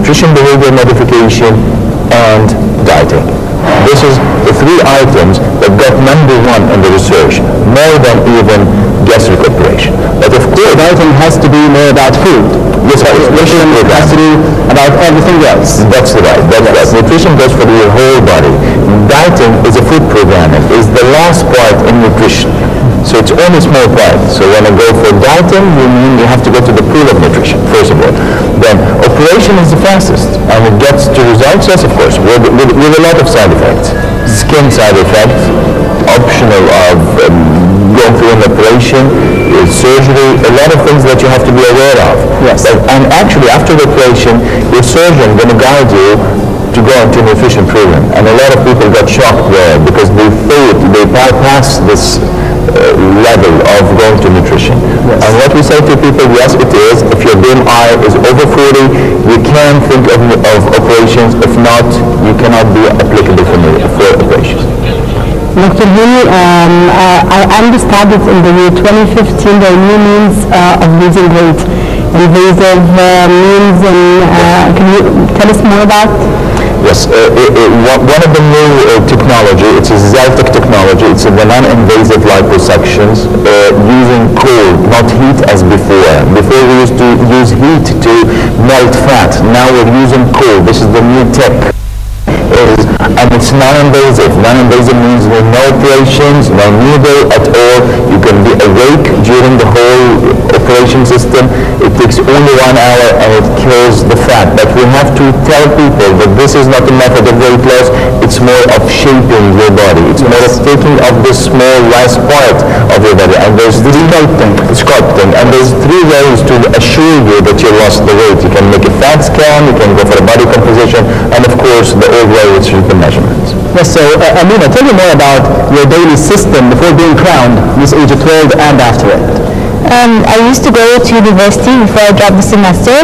nutrition behavior modification, and dieting. This is the three items that got #1 in the research, more than even gastric operation. But of course, Dieting has to be more about food. yes, nutrition Has to be about everything else. That's right. Nutrition goes for your whole body. Dieting is a food programming. Is the last part in nutrition. So it's only a small part. So when I go for dieting, you have to go to the pool of nutrition, first of all. Then operation is the fastest, and it gets to results, yes, of course, with a lot of side effects. Skin side effects, optional of going through an operation, surgery, a lot of things that you have to be aware of. Yes. And actually, after the operation, your surgeon going to guide you to go into a nutrition program. And a lot of people got shocked there because they thought they bypassed this level of going to nutrition. Yes. And what we say to people, yes, it is. If your BMI is over 40, you can think of operations. If not, you cannot be applicable for operations. Dr. Hani, I understand that in the year 2015 there are new means of losing weight, invasive means, and can you tell us more about? Yes, one of the new technology, it's a Zeltec technology, it's the non-invasive liposuctions using cold, not heat as before. Before we used to use heat to melt fat, now we're using cold. This is the new tech. And it's non-invasive. Non-invasive means no operations, no needle at all. You can be awake during the whole operation system. It takes only 1 hour and it kills the fat. But we have to tell people that this is not a method of weight loss. It's more of shaping your body. It's more of taking off this small last part of your body. And there's sculpting. And there's 3 ways to assure you that you lost the weight. You can make a fat scan, you can go for a body composition, and of course the old way, which is the measurements. Yes, so Amina, tell me more about your daily system before being crowned, Miss Age 12 and after it. I used to go to university before I dropped the semester.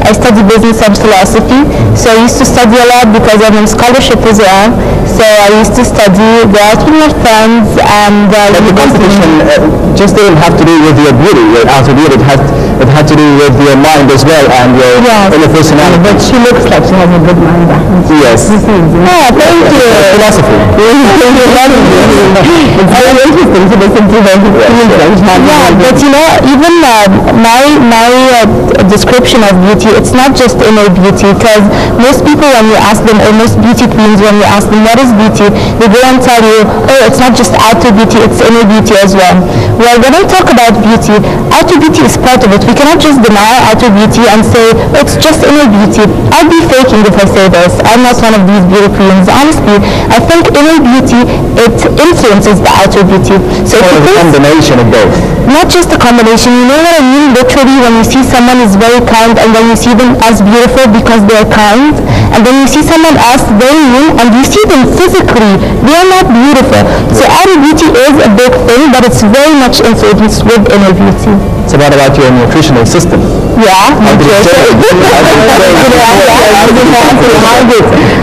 I studied business and philosophy, so I used to study a lot because I'm in scholarship as well. So I used to study, go out with my friends, and But the competition just didn't have to do with your beauty, your outer beauty. It had to do with your mind as well and your inner personality. But she looks like she has a good mind. Yes. thank you. Philosophy. It's very interesting to listen to her. Yeah, but you know, even my description of beauty, it's not just inner beauty, because most people, when you ask them, or most beauty queens, when you ask them what is beauty, they go and tell you, oh, it's not just outer beauty, it's inner beauty as well. Well, when I talk about beauty, outer beauty is part of it. We cannot just deny outer beauty and say, oh, it's just inner beauty. I'd be faking if I say this. I'm not one of these beauty queens. Honestly, I think inner beauty, it influences the outer beauty. So It's a combination of both. not just a combination, you know what I mean? Literally, when you see someone is very kind and then you see them as beautiful because they're kind, and then you see someone else very mean and you see them physically, they are not beautiful. So outer beauty is a big thing, but it's very much influenced with inner beauty. It's about your nutritional system. Yeah,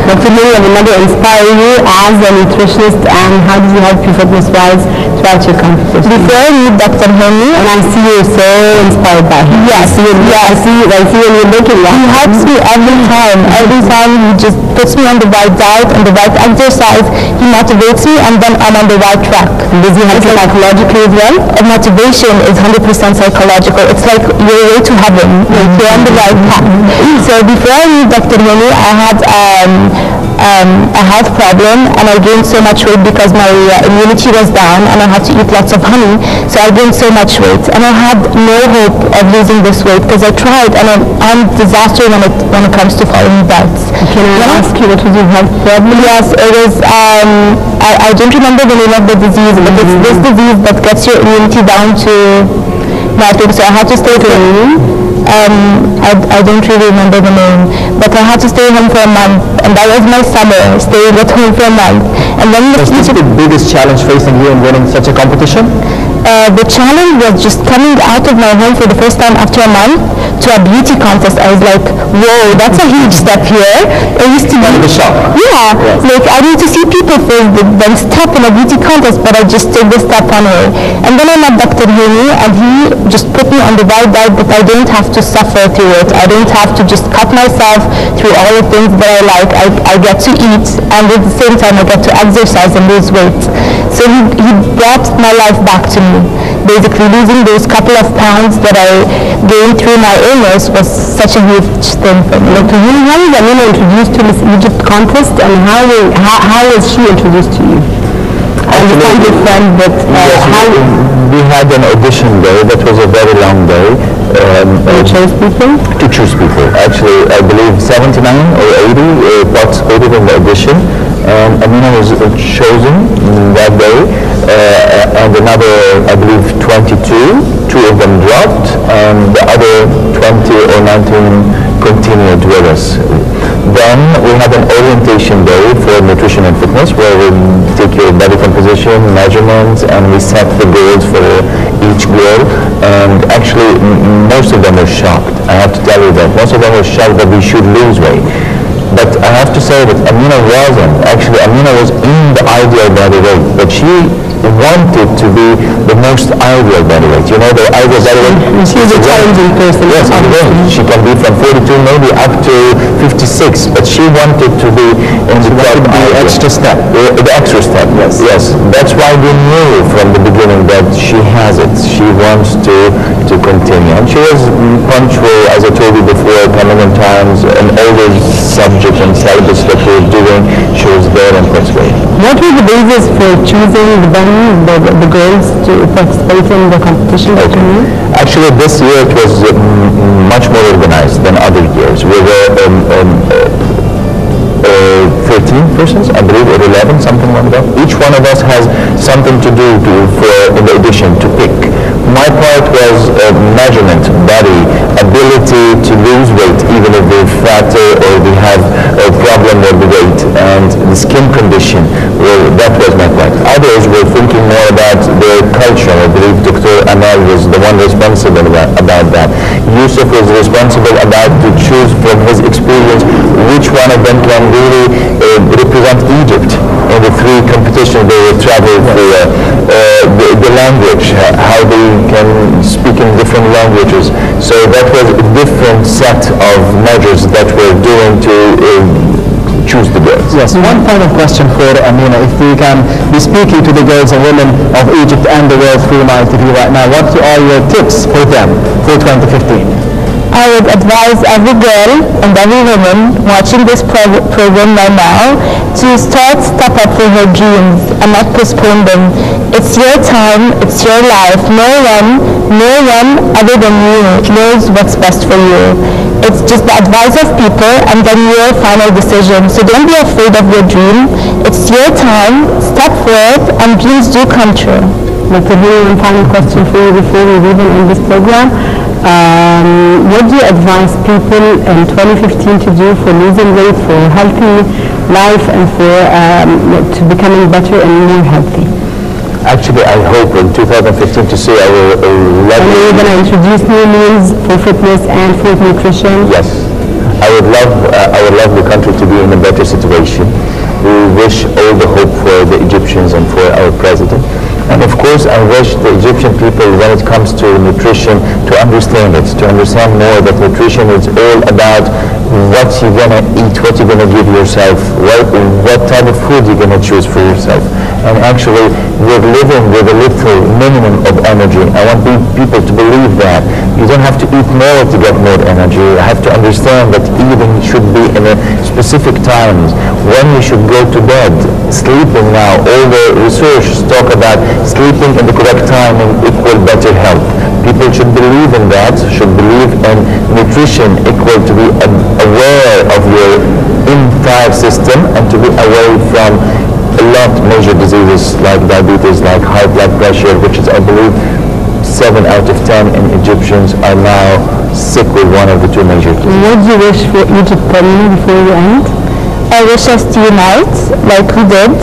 Dr. Lee, I will never inspire you as a nutritionist, and how did you help you fitness-wise throughout your competition? before I meet Dr. Hani, And I see you so inspired by him. Yes, I see when you're looking at he helps me every time. Every time he just puts me on the right diet and the right exercise. He motivates me, and then I'm on the right track. Does he help you psychologically as well? Motivation is 100% psychological. It's like your way to heaven. Like you're on the right path. So before I meet Dr. Hani, I had a health problem, and I gained so much weight because my immunity was down, and I had to eat lots of honey. So I gained so much weight, and I had no hope of losing this weight because I tried, and I'm disaster when it comes to following diets. Can I ask you what was your health problem? Yes, it was, I don't remember the name of the disease, but it's this disease that gets your immunity down to nothing. So I had to stay I don't really remember the name, but I had to stay home for a month, and that was my summer, staying at home for a month. And then Was this the biggest challenge facing you in winning such a competition? The challenge was just coming out of my home for the first time after a month to a beauty contest. I was like, whoa, that's a huge step here. I used to be a shock. Yeah, like I need to see people first, then step in a beauty contest, but I just took the step anyway. And then I met Dr. Hani, and he just put me on the right diet, but I don't have to suffer through it. I don't have to just cut myself through all the things that I like. I get to eat, and at the same time I get to exercise and lose weight. So he brought my life back to me. Basically, losing those couple of pounds that I gained through my illness was such a huge thing for me. Like, how was Amina introduced to Miss Egypt contest, and how was she introduced to you? I understand your friend, but we had an audition day that was a very long day. You chose people? To choose people. Actually, I believe 79 or 80 participated in the audition, and Amina was chosen that day, and another, I believe, 22. Two of them dropped, and the other 20 or 19 continued with us. Then we had an orientation day for nutrition and fitness, where we take your body composition, measurements, and we set the goals for each girl. And actually, most of them were shocked. I have to tell you that most of them were shocked that we should lose weight. But I have to say that Amina wasn't. Actually, Amina was in the ideal body weight, but she wanted to be the most ideal body weight. You know, the ideal body weight. She's a challenging person. Yes, she can be from 42 maybe up to 56, but she wanted to be in the top. The extra step. The extra step. Yes. Yes. That's why we knew from the beginning that she has it. She wants to continue, and she was punctual, as I told you before, coming in times, and all the subjects and syllabus that we were doing, she was there and participating. What were the basis for choosing the girls to participate in the competition? Actually, this year it was much more organized than other years. We were 13 persons, I believe, or 11, something like that. Each one of us has something to do in the audition to pick. My part was measurement, body, ability to lose weight, even if they're fatter or they have a problem with the weight, and the skin condition. Well, that was my part. Others were thinking more about their culture. I believe Dr. Amal was the one responsible about that. Yusuf was responsible about to choose from his experience which one of them can really represent Egypt in the three competitions they will travel through. The language, how they can speak in different languages. So that was a different set of measures that we're doing to choose the girls. Yes, one final question for Amina. If we can be speaking to the girls and women of Egypt and the world through Nile TV right now, what are your tips for them for 2015? I would advise every girl and every woman watching this program right now to step up for her dreams and not postpone them. It's your time, it's your life. No one other than you knows what's best for you. It's just the advice of people and then your final decision. So don't be afraid of your dream. It's your time, step for it, and dreams do come true. Dr. Hini, one final question for you before we leave in this program. What do you advise people in 2015 to do for losing weight, for healthy life, and for to becoming better and more healthy? Actually, I hope in 2015 to see our And you're going to introduce new meals for fitness and for nutrition. Yes, I would love the country to be in a better situation. We wish all the hope for the Egyptians and for our president. And of course, I wish the Egyptian people, when it comes to nutrition, to understand it, to understand more that nutrition is all about what you're going to eat, what you're going to give yourself, what type of food you're going to choose for yourself. And actually, we're living with a little minimum of energy. I want people to believe that. You don't have to eat more to get more energy. You have to understand that eating should be in a specific times, when you should go to bed. Sleeping now, all the research talk about sleeping in the correct time and equal better health. People should believe in that, should believe in nutrition equal to be aware of your entire system and to be away from a lot of major diseases like diabetes, like high blood pressure, which is, I believe, 7 out of 10 in Egyptians are now sick with one of the two major diseases. What do you wish for Egypt before you end? I wish us to unite like we did,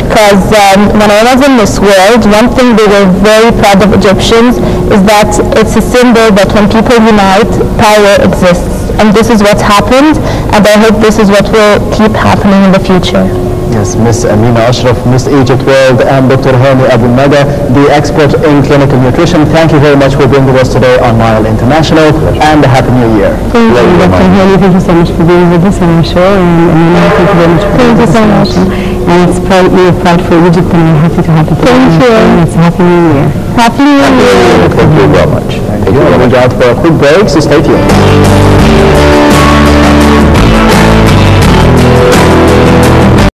because when I was in this world, one thing they were very proud of Egyptians is that it's a symbol that when people unite, power exists. And this is what's happened, and I hope this is what will keep happening in the future. Yes, nutritionists, Ms. Amina Ashraf, Miss Egypt World, and Dr. Hani Abu Nada, the expert in clinical nutrition. Thank you very much for being with us today on Nile International, and a Happy New Year. Thank you, Dr. Hani. Thank you so much for being with us on our show, and Amina, thank you very much for being with us on our show. And it's we're proud for Egypt, and we're happy to have you. Thank you. And it's Happy New Year. Happy New Year. Thank you very much. Thank you. We'll go out for a quick break, so stay tuned.